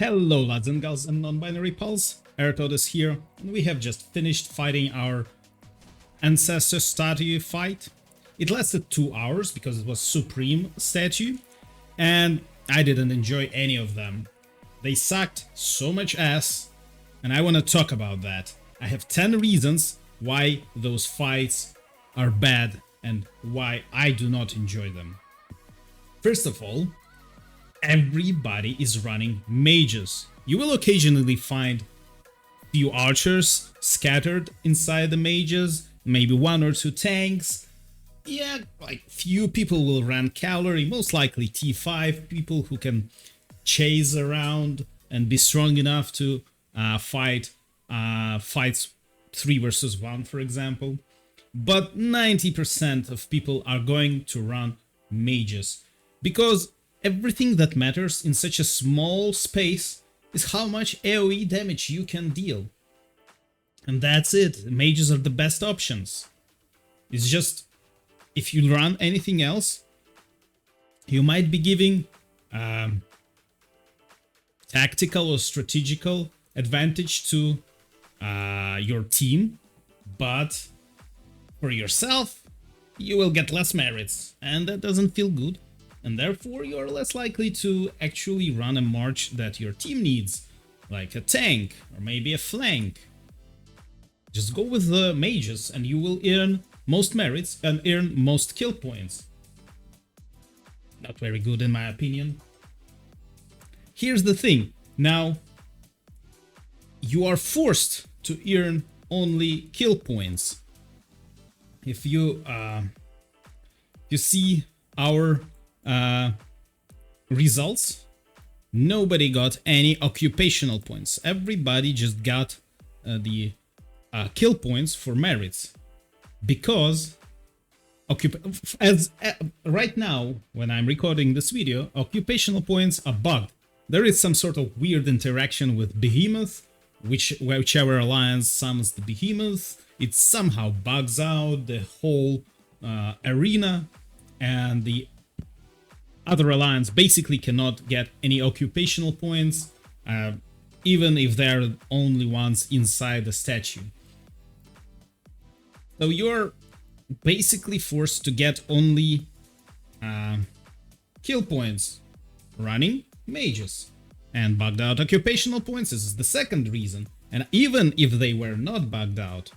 Hello lads and gals and non-binary pals, Ertod here, and we have just finished fighting our Ancestor Statue fight. It lasted 2 hours because it was Supreme Statue, and I didn't enjoy any of them. They sucked so much ass, and I want to talk about that. I have 10 reasons why those fights are bad and why I do not enjoy them. First of all, everybody is running mages. You will occasionally find few archers scattered inside the mages, maybe 1 or 2 tanks. Yeah, like few people will run cavalry, most likely T5, people who can chase around and be strong enough to fights 3 versus 1, for example. But 90% of people are going to run mages because everything that matters in such a small space is how much AoE damage you can deal. And that's it. Mages are the best options. It's just, if you run anything else, you might be giving tactical or strategical advantage to your team, but for yourself, you will get less merits, and that doesn't feel good. And therefore you're less likely to actually run a march that your team needs, like a tank or maybe a flank. Just go with the mages and you will earn most merits and earn most kill points. Not very good in my opinion. Here's the thing, now you are forced to earn only kill points. If you see our results, nobody got any occupational points. Everybody just got the kill points for merits, because right now when I'm recording this video, occupational points are bugged. There is some sort of weird interaction with Behemoth, whichever alliance summons the Behemoth, it somehow bugs out the whole arena, and the other alliance basically cannot get any occupational points, even if they're the only ones inside the statue. So you're basically forced to get only kill points running mages. And bugged out occupational points, this is the second reason. And even if they were not bugged out,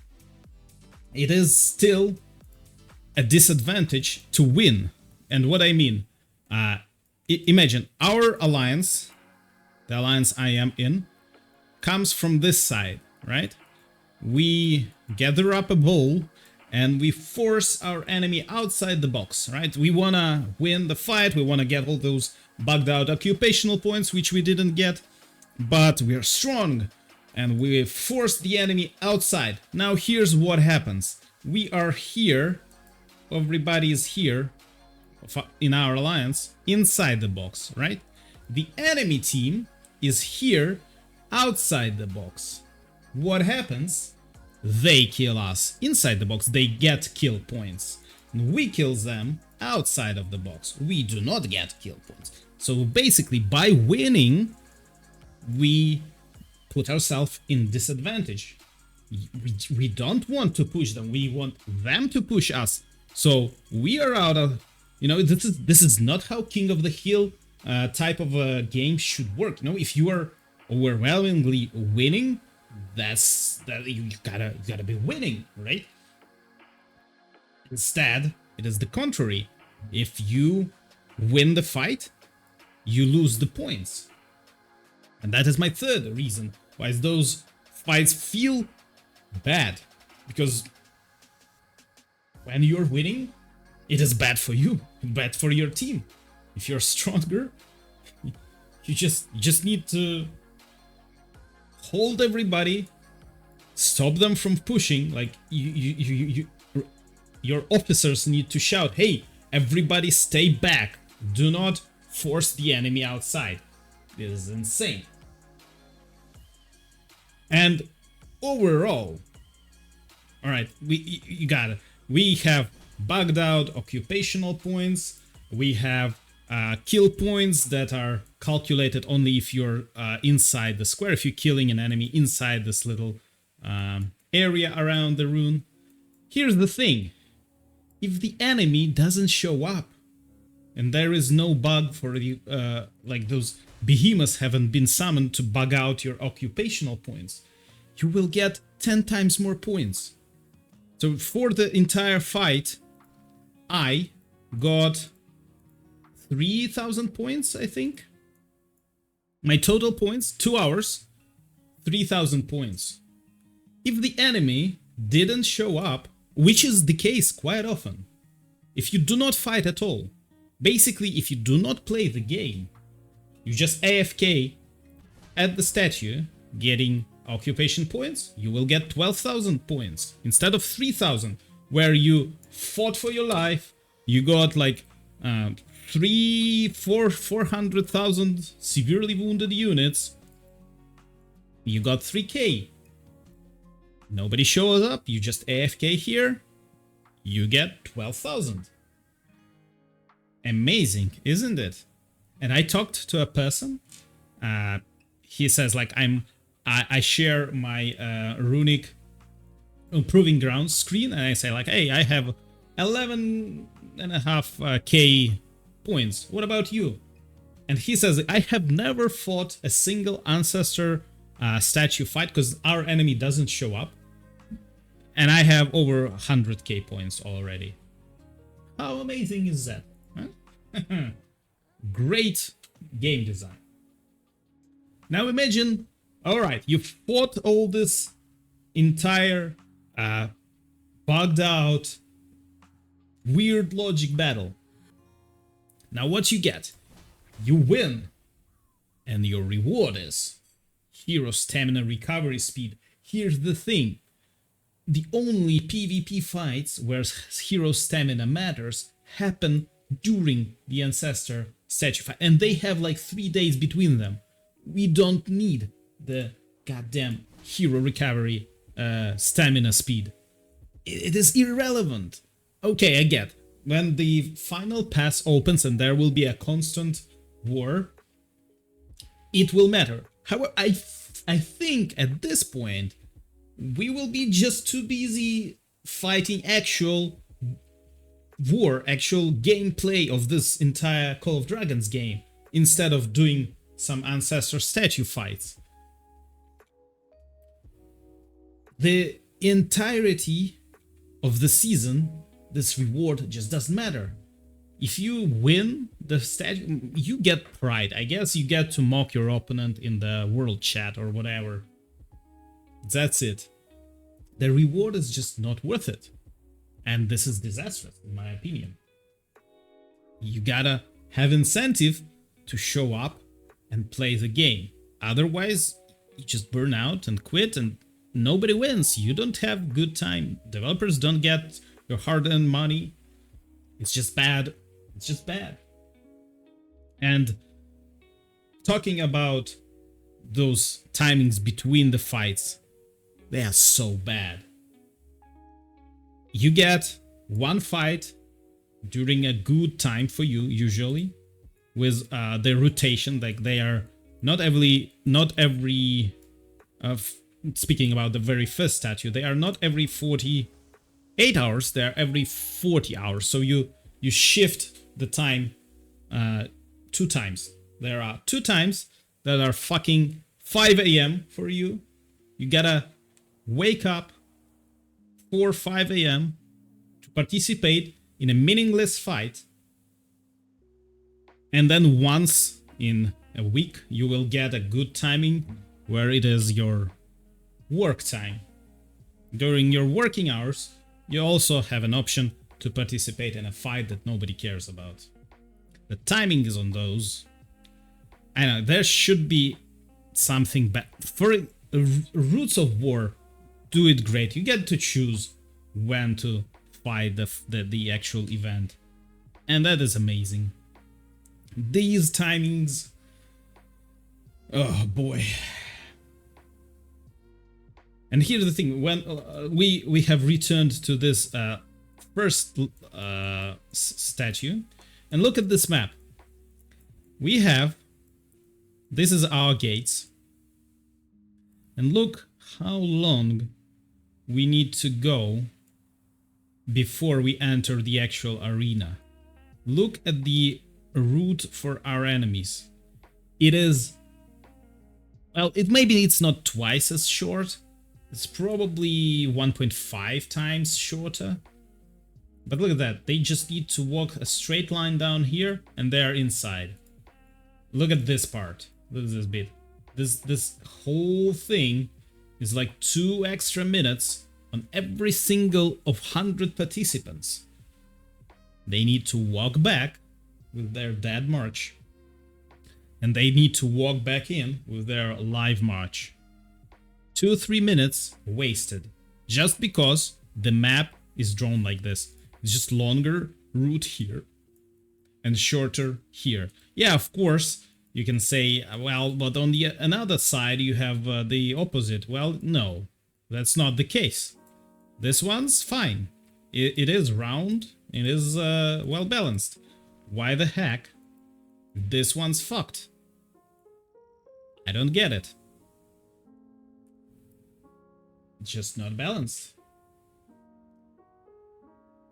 it is still a disadvantage to win. And what I mean, imagine our alliance, the alliance I am in, comes from this side, right? We gather up a bowl and we force our enemy outside the box, right? We wanna win the fight, we wanna get all those bugged out occupational points, which we didn't get, but we are strong and we force the enemy outside. Now here's what happens. We are here, everybody is here, in our alliance, inside the box, right? The enemy team is here outside the box. What happens? They kill us inside the box, they get kill points. We kill them outside of the box, we do not get kill points. So basically by winning, we put ourselves in disadvantage. We don't want to push them, we want them to push us. So we are out of, you know, this is not how King of the Hill type of a game should work. You know, if you are overwhelmingly winning, you gotta be winning, right? Instead, it is the contrary. If you win the fight, you lose the points. And that is my third reason why those fights feel bad. Because when you're winning, it is bad for you, bad for your team. If you're stronger, you just need to hold everybody, stop them from pushing. Like your officers need to shout, "Hey, everybody stay back. Do not force the enemy outside." This is insane. And overall, all right, you got it. We have bugged out occupational points. We have kill points that are calculated only if you're inside the square, if you're killing an enemy inside this little area around the rune. Here's the thing. If the enemy doesn't show up, and there is no bug for you, like those behemoths haven't been summoned to bug out your occupational points, you will get 10 times more points. So for the entire fight, I got 3,000 points, I think. My total points, 2 hours, 3,000 points. If the enemy didn't show up, which is the case quite often, if you do not fight at all, basically if you do not play the game, you just AFK at the statue getting occupation points, you will get 12,000 points instead of 3,000, where you fought for your life, you got like 400,000 severely wounded units, you got 3k. Nobody shows up, you just AFK here, you get 12,000. Amazing, isn't it? And I talked to a person, he says like I share my runic improving grounds screen, and I say like, hey, I have 11.5k points, what about you? And he says, I have never fought a single Ancestor Statue fight because our enemy doesn't show up, and I have over 100k points already. How amazing is that? Huh? Great game design. Now imagine, alright, you fought all this entire bugged out weird logic battle. Now what you get? You win, and your reward is hero stamina recovery speed. Here's the thing. The only PvP fights where hero stamina matters happen during the Ancestor Statue fight, and they have like 3 days between them. We don't need the goddamn hero recovery stamina speed. It is irrelevant. Okay, I get. When the final pass opens and there will be a constant war, it will matter. However, I think at this point we will be just too busy fighting actual war, actual gameplay of this entire Call of Dragons game, instead of doing some Ancestor Statue fights. The entirety of the season, this reward just doesn't matter. If you win the statue, you get pride. I guess you get to mock your opponent in the world chat or whatever. That's it. The reward is just not worth it. And this is disastrous, in my opinion. You gotta have incentive to show up and play the game. Otherwise, you just burn out and quit and nobody wins. You don't have good time. Developers don't get your hard-earned money. It's just bad. It's just bad. And talking about those timings between the fights, they are so bad. You get one fight during a good time for you, usually, with the rotation. Like they are not every speaking about the very first statue, they are not every 48 hours, they are every 40 hours. So you shift the time 2 times. There are 2 times that are fucking 5 a.m. for you. You gotta wake up 4 or 5 a.m. to participate in a meaningless fight, and then once in a week you will get a good timing where it is your work time. During your working hours you also have an option to participate in a fight that nobody cares about. The timing is on those. I know there should be something bad for Roots of War. Do it great. You get to choose when to fight the actual event, and that is amazing. These timings, oh boy. And here's the thing: when we have returned to this first statue, and look at this map. We have This is our gates. And look how long we need to go before we enter the actual arena. Look at the route for our enemies. It is... well, maybe it's not twice as short. It's probably 1.5 times shorter. But look at that. They just need to walk a straight line down here and they're inside. Look at this part. Look at this bit. This whole thing is like 2 extra minutes on every single of 100 participants. They need to walk back with their dead march. And they need to walk back in with their live march. 2-3 minutes wasted. Just because the map is drawn like this. It's just longer route here. And shorter here. Yeah, of course, you can say, well, but on the another side you have the opposite. Well, no, that's not the case. This one's fine. It is round. It is well balanced. Why the heck this one's fucked? I don't get it. It's just not balanced.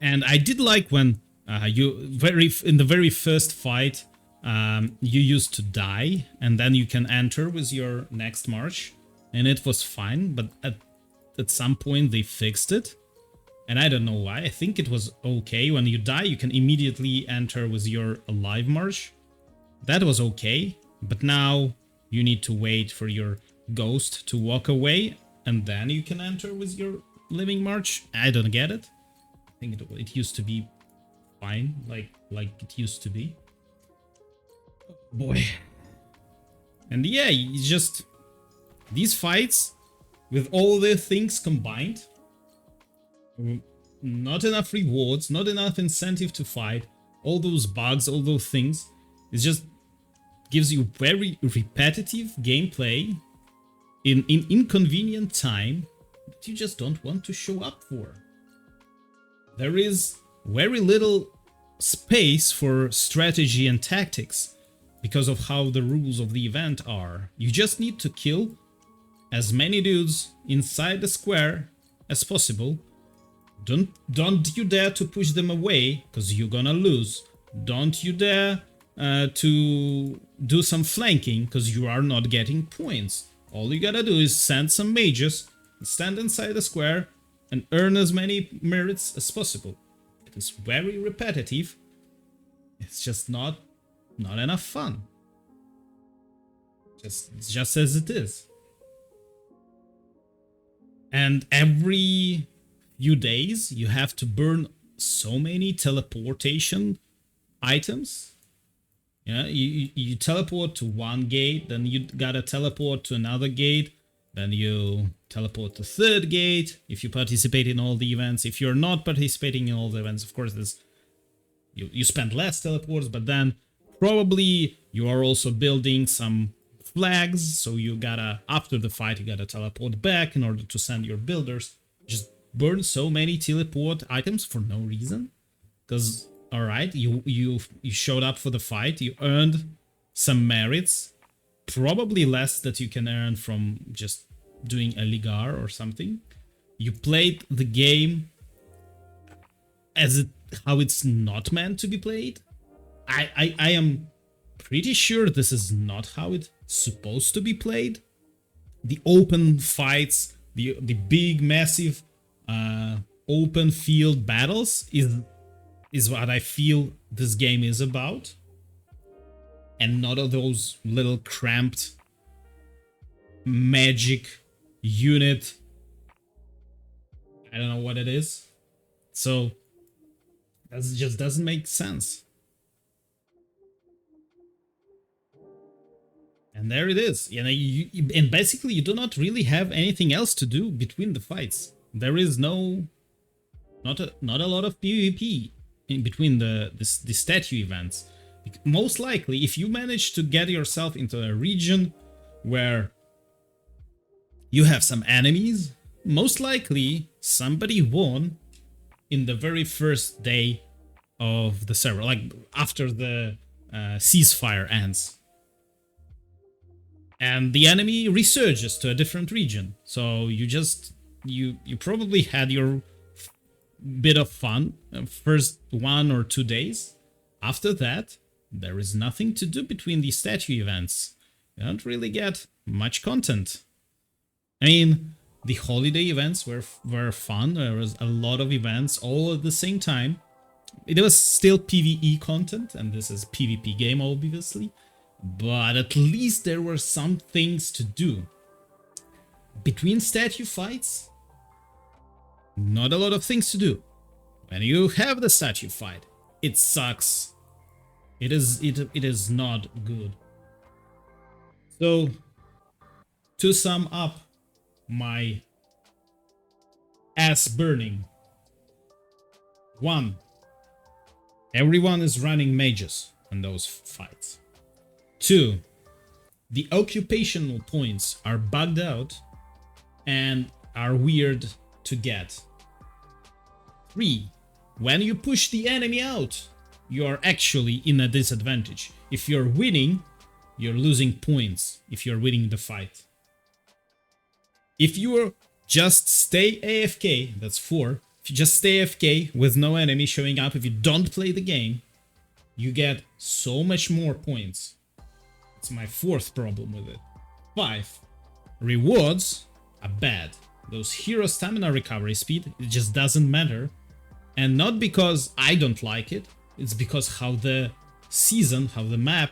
And I did like when in the very first fight you used to die and then you can enter with your next march, and it was fine. But at some point they fixed it, and I don't know why. I think it was okay. When you die, you can immediately enter with your alive march. That was okay, but now you need to wait for your ghost to walk away, and then you can enter with your living march. I don't get it. I think it used to be fine, like it used to be. Oh boy. And yeah, it's just these fights with all the things combined. Not enough rewards, not enough incentive to fight, all those bugs, all those things. It just gives you very repetitive gameplay in inconvenient time that you just don't want to show up for. There is very little space for strategy and tactics because of how the rules of the event are. You just need to kill as many dudes inside the square as possible. Don't you dare to push them away, because you're gonna lose. Don't you dare to do some flanking, because you are not getting points. All you gotta do is send some mages, stand inside the square, and earn as many merits as possible. It is very repetitive. It's just not enough fun. Just as it is. And every few days you have to burn so many teleportation items. Yeah, you teleport to one gate, then you gotta teleport to another gate, then you teleport to third gate if you participate in all the events. If you're not participating in all the events, of course, you spend less teleports, but then probably you are also building some flags, so you gotta, after the fight, you gotta teleport back in order to send your builders. Just burn so many teleport items for no reason, because alright, you showed up for the fight, you earned some merits, probably less that you can earn from just doing a ligar or something. You played the game how it's not meant to be played. I am pretty sure this is not how it's supposed to be played. The open fights, the big massive open field battles is what I feel this game is about, and not of those little cramped magic unit. I don't know what it is. So that just doesn't make sense. And there it is. And basically you do not really have anything else to do between the fights. There is not a lot of PvP in between the statue events. Most likely, if you manage to get yourself into a region where you have some enemies, most likely somebody won in the very first day of the server, like after the ceasefire ends. and the enemy resurges to a different region. So you probably had your bit of fun first 1 or 2 days. After that, there is nothing to do between these statue events. You don't really get much content. I mean, the holiday events were fun. There was a lot of events all at the same time. It was still PvE content, and this is a PvP game, obviously. But at least there were some things to do. Between statue fights, not a lot of things to do. When you have the statue fight, it sucks. It is not good. So, to sum up my ass burning. 1. Everyone is running mages on those fights. 2. The occupational points are bugged out and are weird to get. 3. When you push the enemy out, you are actually in a disadvantage. If you're winning, you're losing points if you're winning the fight. If you just stay AFK, that's 4. If you just stay AFK with no enemy showing up, if you don't play the game, you get so much more points. It's my 4th problem with it. 5. Rewards are bad. Those hero stamina recovery speed, it just doesn't matter. And not because I don't like it, it's because how the season, how the map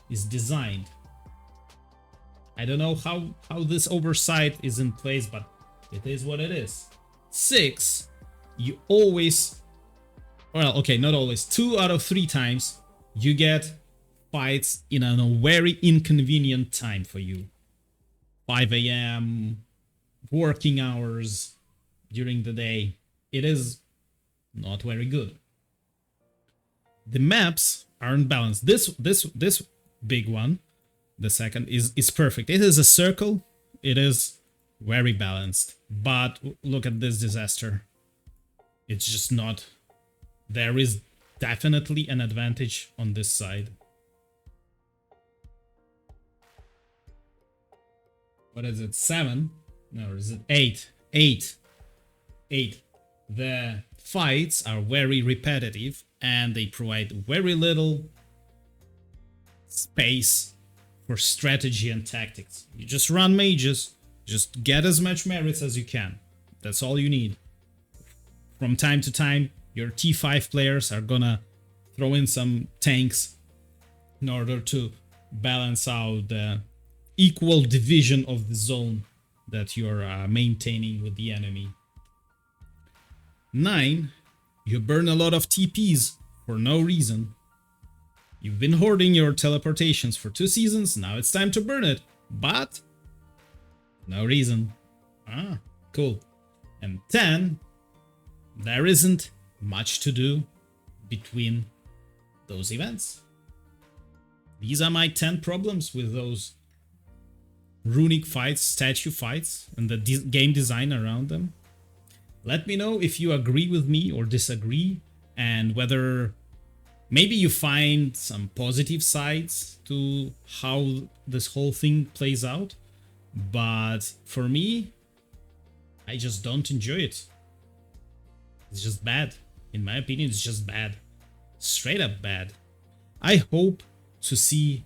is designed. I don't know how this oversight is in place, but it is what it is. 6. You always, well, okay, not always, 2 out of 3 times you get fights in a very inconvenient time for you. 5 a.m., working hours during the day. It is not very good. The maps aren't balanced. This big one, the second, is perfect. It is a circle. It is very balanced. But look at this disaster. It's just not. There is definitely an advantage on this side. What is it? 7? No, is it 8? 8. 8. The fights are very repetitive and they provide very little space for strategy and tactics. You just run mages, just get as much merits as you can. That's all you need. From time to time, your T5 players are gonna throw in some tanks in order to balance out the equal division of the zone that you're maintaining with the enemy. 9. You burn a lot of TPs for no reason. You've been hoarding your teleportations for 2 seasons, now it's time to burn it. But no reason. Ah, cool. And 10. There isn't much to do between those events. These are my 10 problems with those runic fights, statue fights, and the game design around them. Let me know if you agree with me or disagree, and whether maybe you find some positive sides to how this whole thing plays out. But for me, I just don't enjoy it. It's just bad. In my opinion, it's just bad. Straight up bad. I hope to see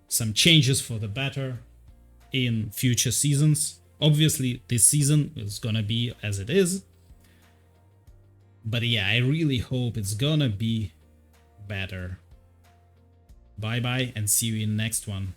some changes for the better in future seasons. Obviously, this season is gonna be as it is. But yeah, I really hope it's gonna be better. Bye bye and see you in the next one.